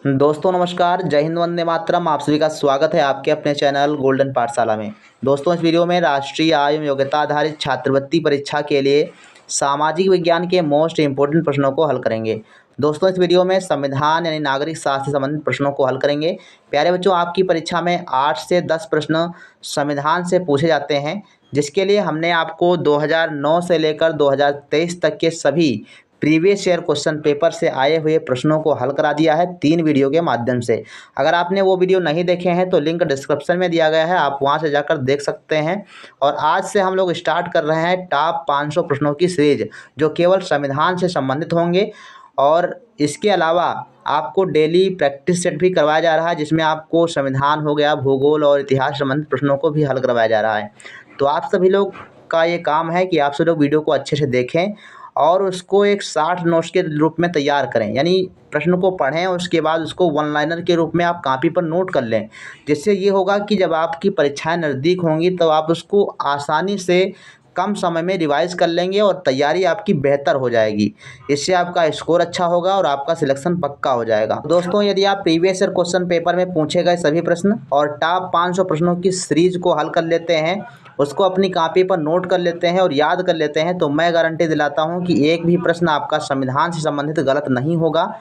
दोस्तों नमस्कार, जय हिंद, वंदे मातरम। आप सभी का स्वागत है आपके अपने चैनल गोल्डन पाठशाला में। दोस्तों इस वीडियो में राष्ट्रीय आय एवं योग्यता आधारित छात्रवृत्ति परीक्षा के लिए सामाजिक विज्ञान के मोस्ट इंपोर्टेंट प्रश्नों को हल करेंगे। दोस्तों इस वीडियो में संविधान यानी नागरिक शास्त्र से संबंधित प्रश्नों को हल करेंगे। प्यारे बच्चों, आपकी परीक्षा में 8 से 10 प्रश्न संविधान से पूछे जाते हैं, जिसके लिए हमने आपको 2009 से लेकर 2023 तक के सभी प्रीवियस ईयर क्वेश्चन पेपर से आए हुए प्रश्नों को हल करा दिया है 3 वीडियो के माध्यम से। अगर आपने वो वीडियो नहीं देखे हैं तो लिंक डिस्क्रिप्शन में दिया गया है, आप वहां से जाकर देख सकते हैं। और आज से हम लोग स्टार्ट कर रहे हैं टॉप 500 प्रश्नों की सीरीज, जो केवल संविधान से संबंधित होंगे। और इसके अलावा आपको डेली प्रैक्टिस सेट भी करवाया जा रहा है, जिसमें आपको संविधान हो गया, भूगोल और इतिहास संबंधित प्रश्नों को भी हल करवाया जा रहा है। तो आप सभी लोग का ये काम है कि आप सभी लोग वीडियो को अच्छे से देखें और उसको एक शॉर्ट नोट्स के रूप में तैयार करें, यानी प्रश्न को पढ़ें और उसके बाद उसको वन लाइनर के रूप में आप कॉपी पर नोट कर लें। जिससे ये होगा कि जब आपकी परीक्षाएं नज़दीक होंगी तब आप उसको आसानी से कम समय में रिवाइज कर लेंगे और तैयारी आपकी बेहतर हो जाएगी। इससे आपका स्कोर अच्छा होगा और आपका सिलेक्शन पक्का हो जाएगा। दोस्तों, यदि आप प्रीवियस ईयर क्वेश्चन पेपर में पूछे गए सभी प्रश्न और टॉप 500 प्रश्नों की सीरीज को हल कर लेते हैं, उसको अपनी कॉपी पर नोट कर लेते हैं और याद कर लेते हैं, तो मैं गारंटी दिलाता हूं कि एक भी प्रश्न आपका संविधान से संबंधित गलत नहीं होगा।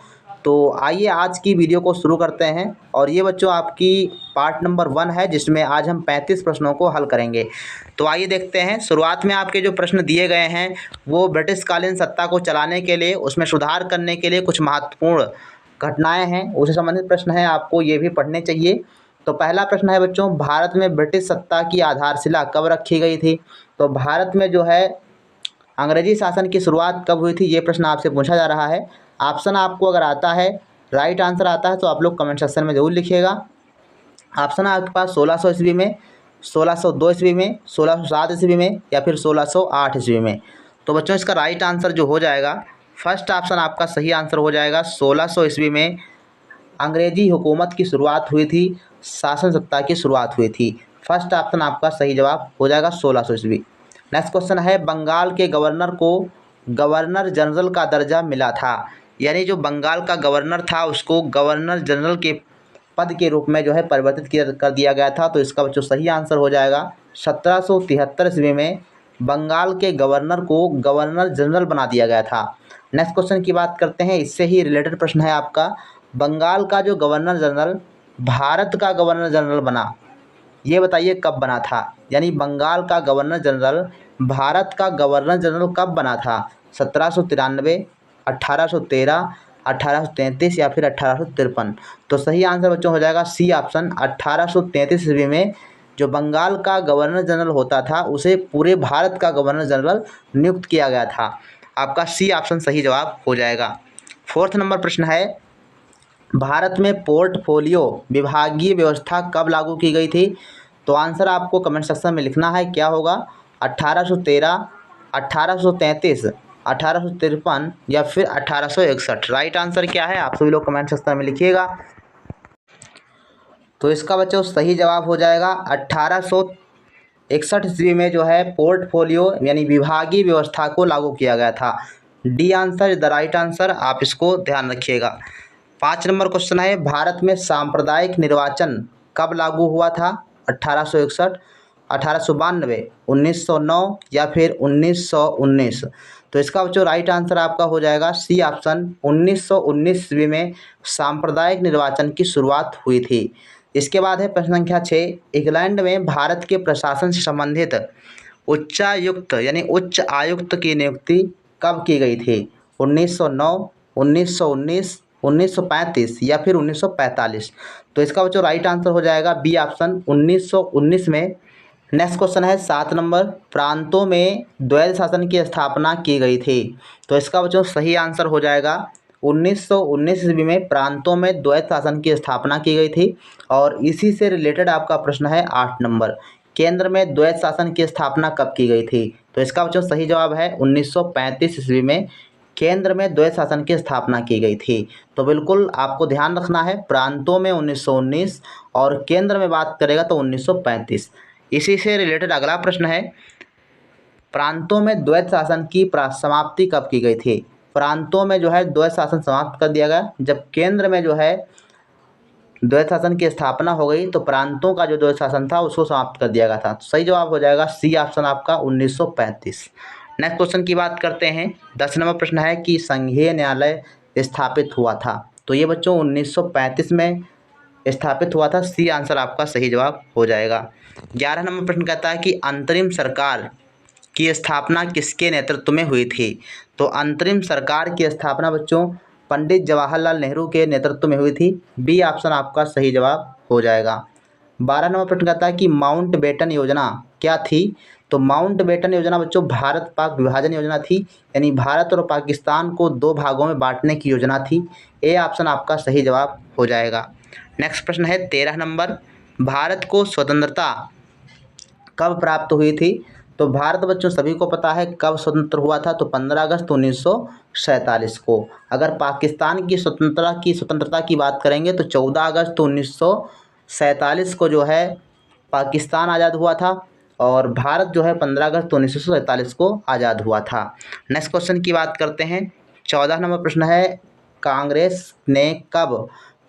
तो आइए आज की वीडियो को शुरू करते हैं। और ये बच्चों आपकी पार्ट नंबर 1 है, जिसमें आज हम 35 प्रश्नों को हल करेंगे। तो आइए देखते हैं। शुरुआत में आपके जो प्रश्न दिए गए हैं वो ब्रिटिश कालीन सत्ता को चलाने के लिए, उसमें सुधार करने के लिए कुछ महत्वपूर्ण घटनाएं हैं, उससे संबंधित प्रश्न हैं, आपको ये भी पढ़ने चाहिए। तो पहला प्रश्न है बच्चों, भारत में ब्रिटिश सत्ता की आधारशिला कब रखी गई थी? तो भारत में जो है अंग्रेजी शासन की शुरुआत कब हुई थी, ये प्रश्न आपसे पूछा जा रहा है। ऑप्शन आपको अगर आता है, राइट आंसर आता है, तो आप लोग कमेंट सेक्शन में ज़रूर लिखिएगा। ऑप्शन है आपके पास 1600 ईस्वी में, 1602 ईस्वी में, 1607 ईस्वी में या फिर 1608 ईस्वी में। तो बच्चों इसका राइट आंसर जो हो जाएगा, फर्स्ट ऑप्शन आपका सही आंसर हो जाएगा। 1600 ईस्वी में अंग्रेजी हुकूमत की शुरुआत हुई थी, शासन सत्ता की शुरुआत हुई थी। फर्स्ट ऑप्शन आपका सही जवाब हो जाएगा 1600 ईस्वी। नेक्स्ट क्वेश्चन है, बंगाल के गवर्नर को गवर्नर जनरल का दर्जा मिला था, यानी जो बंगाल का गवर्नर था उसको गवर्नर जनरल के पद के रूप में जो है परिवर्तित कर दिया गया था। तो इसका जो सही आंसर हो जाएगा 1773 ईस्वी में बंगाल के गवर्नर को गवर्नर जनरल बना दिया गया था। नेक्स्ट क्वेश्चन की बात करते हैं, इससे ही रिलेटेड प्रश्न है आपका, बंगाल का जो गवर्नर जनरल भारत का गवर्नर जनरल बना, ये बताइए कब बना था? यानी बंगाल का गवर्नर जनरल भारत का गवर्नर जनरल कब बना था? 1793, 1813, 1833 या फिर 1853? तो सही आंसर बच्चों हो जाएगा सी ऑप्शन, 1833 ईस्वी में जो बंगाल का गवर्नर जनरल होता था उसे पूरे भारत का गवर्नर जनरल नियुक्त किया गया था। आपका सी ऑप्शन सही जवाब हो जाएगा। फोर्थ नंबर प्रश्न है, भारत में पोर्टफोलियो विभागीय व्यवस्था कब लागू की गई थी? तो आंसर आपको कमेंट सेक्शन में लिखना है, क्या होगा? 1813, 1833, 1853 या फिर 1861? राइट आंसर क्या है आप सभी लोग कमेंट सेक्शन में लिखिएगा। तो इसका बच्चों सही जवाब हो जाएगा 1861 ईस्वी में जो है पोर्टफोलियो यानी विभागीय व्यवस्था को लागू किया गया था। D answer is the right answer, आप इसको ध्यान रखिएगा। 5 नंबर क्वेश्चन है, भारत में सांप्रदायिक निर्वाचन कब लागू हुआ था? 1861, 1892, 1909 या फिर 1919? तो इसका बच्चों राइट आंसर आपका हो जाएगा सी ऑप्शन, 1919 ईस्वी में सांप्रदायिक निर्वाचन की शुरुआत हुई थी। इसके बाद है प्रश्न संख्या 6, इंग्लैंड में भारत के प्रशासन से संबंधित उच्चायुक्त यानी उच्च आयुक्त की नियुक्ति कब की गई थी? 1909, 1919, 1935 या फिर 1945? तो इसका बच्चों राइट आंसर हो जाएगा बी ऑप्शन, 1919 में। नेक्स्ट क्वेश्चन है 7 नंबर, प्रांतों में द्वैध शासन की स्थापना की गई थी। तो इसका बच्चों सही आंसर हो जाएगा 1919 ईस्वी में प्रांतों में द्वैध शासन की स्थापना की गई थी। और इसी से रिलेटेड आपका प्रश्न है 8 नंबर, केंद्र में द्वैध शासन की स्थापना कब की गई थी? तो इसका बच्चों सही जवाब है 1935 ईस्वी में केंद्र में द्वैध शासन की स्थापना की गई थी। तो बिल्कुल आपको ध्यान रखना है, प्रांतों में 1919 और केंद्र में बात करेगा तो 1935। इसी से रिलेटेड अगला प्रश्न है, प्रांतों में द्वैध शासन की समाप्ति कब की गई थी? प्रांतों में जो है द्वैध शासन समाप्त कर दिया गया जब केंद्र में जो है द्वैत शासन की स्थापना हो गई तो प्रांतों का जो द्वैत शासन था उसको समाप्त कर दिया गया था। तो सही जवाब हो जाएगा सी ऑप्शन आपका 1935। नेक्स्ट क्वेश्चन की बात करते हैं। 10 नंबर प्रश्न है कि संघीय न्यायालय स्थापित हुआ था। तो ये बच्चों 1935 में स्थापित हुआ था। सी आंसर आपका सही जवाब हो जाएगा। 11 नंबर प्रश्न कहता है कि अंतरिम सरकार की स्थापना किसके नेतृत्व में हुई थी। तो अंतरिम सरकार की स्थापना बच्चों पंडित जवाहरलाल नेहरू के नेतृत्व में हुई थी। बी ऑप्शन आपका सही जवाब हो जाएगा। 12 नंबर प्रश्न कहता है कि माउंट बेटन योजना क्या थी। तो माउंट बेटन योजना बच्चों भारत पाक विभाजन योजना थी, यानी भारत और पाकिस्तान को दो भागों में बांटने की योजना थी। ए ऑप्शन आपका सही जवाब हो जाएगा। नेक्स्ट प्रश्न है 13 नंबर, भारत को स्वतंत्रता कब प्राप्त हुई थी। तो भारत बच्चों सभी को पता है कब स्वतंत्र हुआ था, तो 15 अगस्त 1947 को। अगर पाकिस्तान की स्वतंत्रता की बात करेंगे तो 14 अगस्त 1947 को जो है पाकिस्तान आज़ाद हुआ था, और भारत जो है 15 अगस्त 1947 को आज़ाद हुआ था। नेक्स्ट क्वेश्चन की बात करते हैं। 14 नंबर प्रश्न है, कांग्रेस ने कब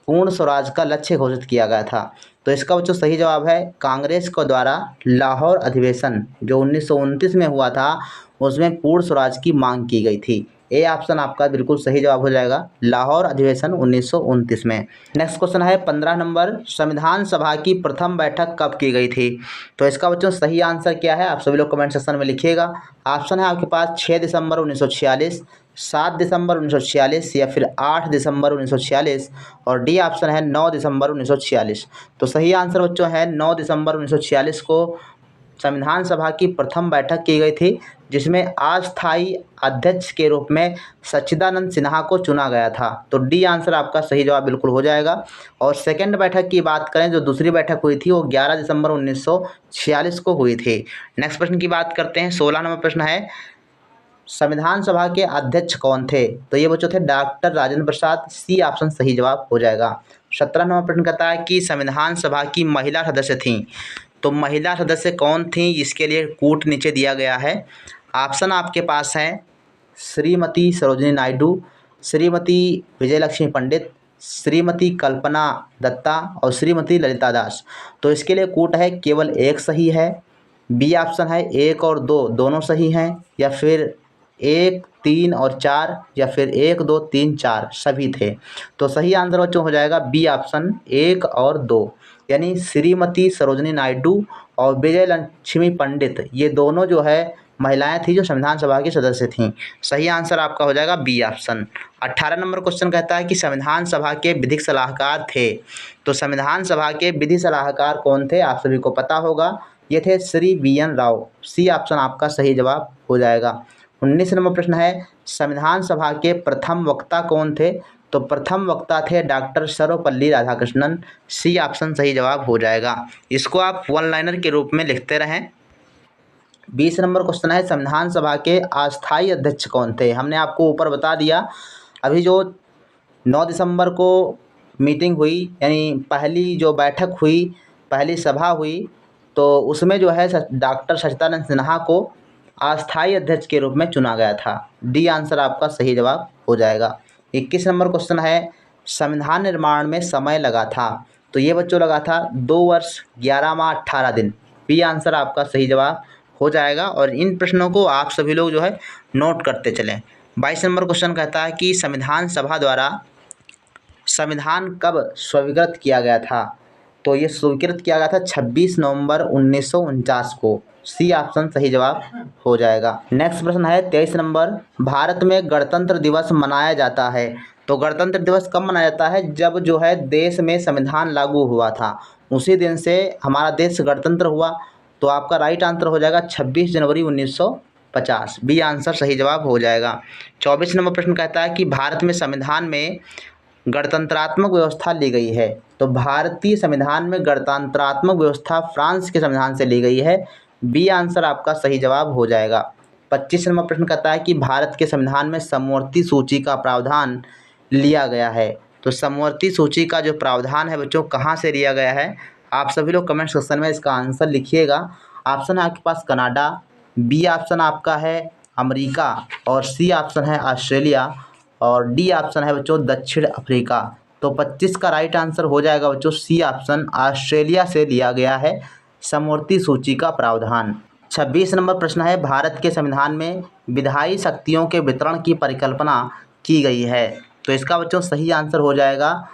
पूर्ण स्वराज का लक्ष्य घोषित किया गया था। तो इसका बच्चों सही जवाब है कांग्रेस के द्वारा लाहौर अधिवेशन जो 1929 में हुआ था उसमें पूर्ण स्वराज की मांग की गई थी। ए ऑप्शन आपका बिल्कुल सही जवाब हो जाएगा, लाहौर अधिवेशन 1929 में। नेक्स्ट क्वेश्चन है 15 नंबर, संविधान सभा की प्रथम बैठक कब की गई थी। तो इसका बच्चों सही आंसर क्या है आप सभी लोग कमेंट सेक्शन में लिखिएगा। ऑप्शन है आपके पास 6 दिसंबर 1946, 7 दिसंबर 1946 या फिर 8 दिसंबर 1946, और डी ऑप्शन है 9 दिसंबर 1946। तो सही आंसर बच्चों है 9 दिसंबर 1946 को संविधान सभा की प्रथम बैठक की गई थी, जिसमें अस्थायी अध्यक्ष के रूप में सच्चिदानंद सिन्हा को चुना गया था। तो डी आंसर आपका सही जवाब बिल्कुल हो जाएगा। और सेकंड बैठक की बात करें, जो दूसरी बैठक हुई थी वो 11 दिसंबर 1946 को हुई थी। नेक्स्ट प्रश्न की बात करते हैं। 16 नंबर प्रश्न है, संविधान सभा के अध्यक्ष कौन थे। तो ये बच्चों थे डॉक्टर राजेंद्र प्रसाद। सी ऑप्शन सही जवाब हो जाएगा। 17 नंबर प्रश्न कहता है कि संविधान सभा की महिला सदस्य थीं। तो महिला सदस्य कौन थीं, इसके लिए कूट नीचे दिया गया है। ऑप्शन आपके पास है श्रीमती सरोजिनी नायडू, श्रीमती विजयलक्ष्मी पंडित, श्रीमती कल्पना दत्ता और श्रीमती ललिता दास। तो इसके लिए कूट है केवल एक सही है। बी ऑप्शन है 1 और 2 दोनों सही हैं, या फिर 1, 3 और 4, या फिर 1, 2, 3, 4 सभी थे। तो सही आंसर बच्चों हो जाएगा बी ऑप्शन 1 और 2, यानी श्रीमती सरोजिनी नायडू और विजय लक्ष्मी पंडित, ये दोनों जो है महिलाएं थी जो संविधान सभा की सदस्य थीं। सही आंसर आपका हो जाएगा बी ऑप्शन। 18 नंबर क्वेश्चन कहता है कि संविधान सभा के विधिक सलाहकार थे। तो संविधान सभा के विधि सलाहकार कौन थे, आप सभी को पता होगा, ये थे Shri VN Rao. C option आपका सही जवाब हो जाएगा। 19 नंबर प्रश्न है, संविधान सभा के प्रथम वक्ता कौन थे। तो प्रथम वक्ता थे doctor Sarvepalli Radhakrishnan. C option सही जवाब हो जाएगा। इसको आप वन लाइनर के रूप में लिखते रहें। 20 नंबर क्वेश्चन है, संविधान सभा के अस्थायी अध्यक्ष कौन थे। हमने आपको ऊपर बता दिया, अभी जो 9 दिसंबर को मीटिंग हुई, यानी पहली जो बैठक हुई, पहली सभा हुई, तो उसमें जो है डॉक्टर सच्चिदानंद सिन्हा को अस्थायी अध्यक्ष के रूप में चुना गया था। डी आंसर आपका सही जवाब हो जाएगा। 21 नंबर क्वेश्चन है, संविधान निर्माण में समय लगा था। तो ये बच्चों लगा था 2 वर्ष 11 माह 18 दिन। बी आंसर आपका सही जवाब हो जाएगा। और इन प्रश्नों को आप सभी लोग जो है नोट करते चलें। 22 नंबर क्वेश्चन कहता है कि संविधान सभा द्वारा संविधान कब स्वीकृत किया गया था। तो ये स्वीकृत किया गया था 26 नवंबर 1949 को। सी ऑप्शन सही जवाब हो जाएगा। नेक्स्ट प्रश्न है 23 नंबर, भारत में गणतंत्र दिवस मनाया जाता है। तो गणतंत्र दिवस कब मनाया जाता है, जब जो है देश में संविधान लागू हुआ था, उसी दिन से हमारा देश गणतंत्र हुआ। तो आपका राइट आंसर हो जाएगा 26 जनवरी 1950। बी आंसर सही जवाब हो जाएगा। 24 नंबर प्रश्न कहता है कि भारत में संविधान में गणतंत्रात्मक व्यवस्था ली गई है। तो भारतीय संविधान में गणतंत्रात्मक व्यवस्था फ्रांस के संविधान से ली गई है। बी आंसर आपका सही जवाब हो जाएगा। 25 नंबर प्रश्न कहता है कि भारत के संविधान में समवर्ती सूची का प्रावधान लिया गया है। तो समवर्ती सूची का जो प्रावधान है बच्चों कहाँ से लिया गया है, आप सभी लोग कमेंट सेक्शन में इसका आंसर लिखिएगा। ऑप्शन है आपके पास कनाडा, बी ऑप्शन आपका है अमेरिका, और सी ऑप्शन है ऑस्ट्रेलिया, और डी ऑप्शन है बच्चों दक्षिण अफ्रीका। तो 25 का राइट आंसर हो जाएगा बच्चों सी ऑप्शन, ऑस्ट्रेलिया से लिया गया है समवर्ती सूची का प्रावधान। 26 नंबर प्रश्न है, भारत के संविधान में विधायी शक्तियों के वितरण की परिकल्पना की गई है। तो इसका बच्चों सही आंसर हो जाएगा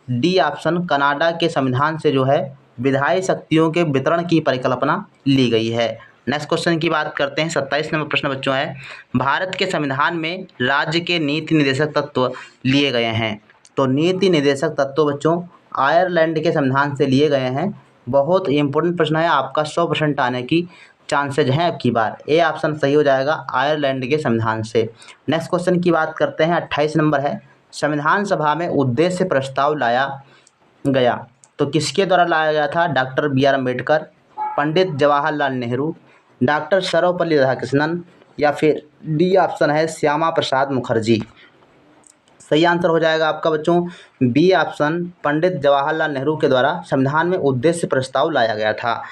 डी ऑप्शन, कनाडा के संविधान से जो है विधायी शक्तियों के वितरण की परिकल्पना ली गई है। नेक्स्ट क्वेश्चन की बात करते हैं। 27 नंबर प्रश्न बच्चों है, भारत के संविधान में राज्य के नीति निर्देशक तत्व लिए गए हैं। तो नीति निर्देशक तत्व बच्चों आयरलैंड के संविधान से लिए गए हैं। बहुत इंपॉर्टेंट प्रश्न है, आपका 100% आने की चांसेज हैं अब की बार। ए ऑप्शन सही हो जाएगा आयरलैंड के संविधान से। नेक्स्ट क्वेश्चन की बात करते हैं। 28 नंबर है, संविधान सभा में उद्देश्य प्रस्ताव लाया गया। तो किसके द्वारा लाया गया था? Doctor B R Ambedkar, Pandit Jawaharlal Nehru, doctor Sarvepalli Radhakrishnan या फिर डी ऑप्शन है श्यामा प्रसाद मुखर्जी। सही आंसर हो जाएगा आपका बच्चों बी ऑप्शन, पंडित जवाहरलाल नेहरू के द्वारा संविधान में उद्देश्य प्रस्ताव लाया गया था।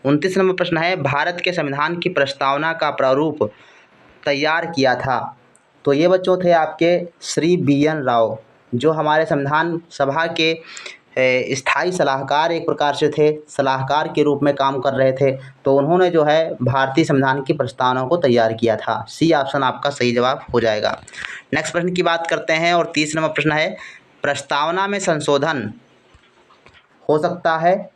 29 नंबर प्रश्न है, भारत के संविधान की प्रस्तावना का प्रारूप तैयार किया था। तो ये बच्चों थे आपके श्री बी एन राव, जो हमारे संविधान सभा के स्थायी सलाहकार एक प्रकार से थे, सलाहकार के रूप में काम कर रहे थे। तो उन्होंने जो है भारतीय संविधान की प्रस्तावना को तैयार किया था। सी ऑप्शन आपका सही जवाब हो जाएगा। नेक्स्ट प्रश्न की बात करते हैं और 30 नंबर प्रश्न है, प्रस्तावना में संशोधन हो सकता है,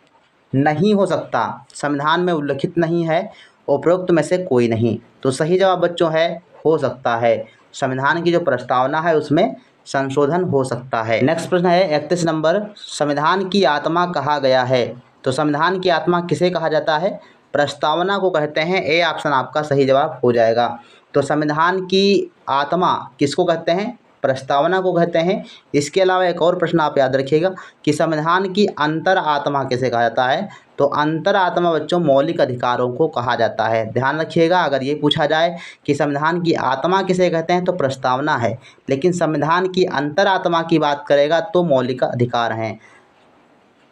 नहीं हो सकता, संविधान में उल्लिखित नहीं है, उपरोक्त में से कोई नहीं। तो सही जवाब बच्चों है हो सकता है, संविधान की जो प्रस्तावना है उसमें संशोधन हो सकता है। नेक्स्ट प्रश्न है 31 नंबर, संविधान की आत्मा कहा गया है। तो संविधान की आत्मा किसे कहा जाता है? प्रस्तावना को कहते हैं। ए ऑप्शन आपका सही जवाब हो जाएगा। तो संविधान की आत्मा किसको कहते हैं? प्रस्तावना को कहते हैं। इसके अलावा एक और प्रश्न आप याद रखिएगा कि संविधान की अंतर आत्मा किसे कहा जाता है? तो अंतर आत्मा बच्चों मौलिक अधिकारों को कहा जाता है। ध्यान रखिएगा, अगर ये पूछा जाए कि संविधान की आत्मा किसे कहते हैं तो प्रस्तावना है, लेकिन संविधान की अंतर आत्मा की बात करेगा तो मौलिक अधिकार हैं।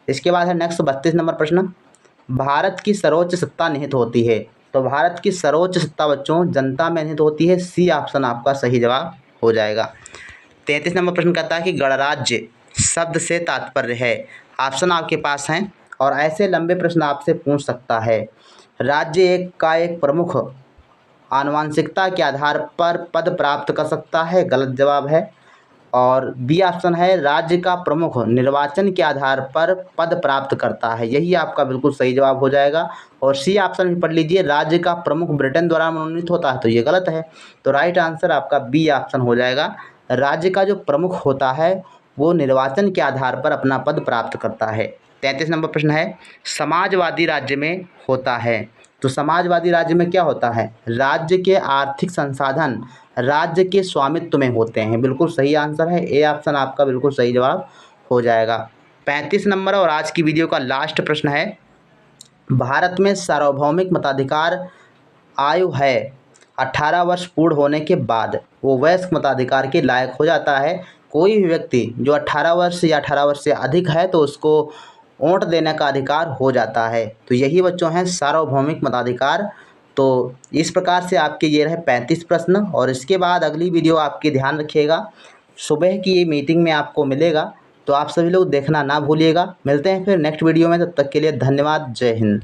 इसके बाद है नेक्स्ट 32 नंबर प्रश्न, भारत की सर्वोच्च सत्ता निहित होती है। तो भारत की सर्वोच्च सत्ता बच्चों जनता में निहित होती है। सी ऑप्शन आपका सही जवाब हो जाएगा। 33 नंबर प्रश्न कहता है कि गणराज्य शब्द से तात्पर्य है। ऑप्शन आपके पास हैं और ऐसे लंबे प्रश्न आपसे पूछ सकता है। राज्य एक प्रमुख आनुवंशिकता के आधार पर पद प्राप्त कर सकता है, गलत जवाब है। और बी ऑप्शन है राज्य का प्रमुख निर्वाचन के आधार पर पद प्राप्त करता है, यही आपका बिल्कुल सही जवाब हो जाएगा। और सी ऑप्शन भी पढ़ लीजिए, राज्य का प्रमुख ब्रिटेन द्वारा मनोनीत होता है, तो ये गलत है। तो राइट आंसर आपका बी ऑप्शन हो जाएगा, राज्य का जो प्रमुख होता है वो निर्वाचन के आधार पर अपना पद प्राप्त करता है। 33 नंबर प्रश्न है, समाजवादी राज्य में होता है। तो समाजवादी राज्य में क्या होता है? राज्य के आर्थिक संसाधन राज्य के स्वामित्व में होते हैं। बिल्कुल सही आंसर है, ए ऑप्शन आपका बिल्कुल सही जवाब हो जाएगा। 35 नंबर और आज की वीडियो का लास्ट प्रश्न है, भारत में सार्वभौमिक मताधिकार आयु है 18 वर्ष पूर्ण होने के बाद वो वयस्क मताधिकार के लायक हो जाता है। कोई भी व्यक्ति जो 18 वर्ष या 18 वर्ष से अधिक है तो उसको वोट देने का अधिकार हो जाता है। तो यही बच्चों हैं सार्वभौमिक मताधिकार। तो इस प्रकार से आपके ये रहे 35 प्रश्न। और इसके बाद अगली वीडियो आपकी ध्यान रखिएगा, सुबह की ये मीटिंग में आपको मिलेगा, तो आप सभी लोग देखना ना भूलिएगा। मिलते हैं फिर नेक्स्ट वीडियो में, तब तक के लिए धन्यवाद, जय हिंद।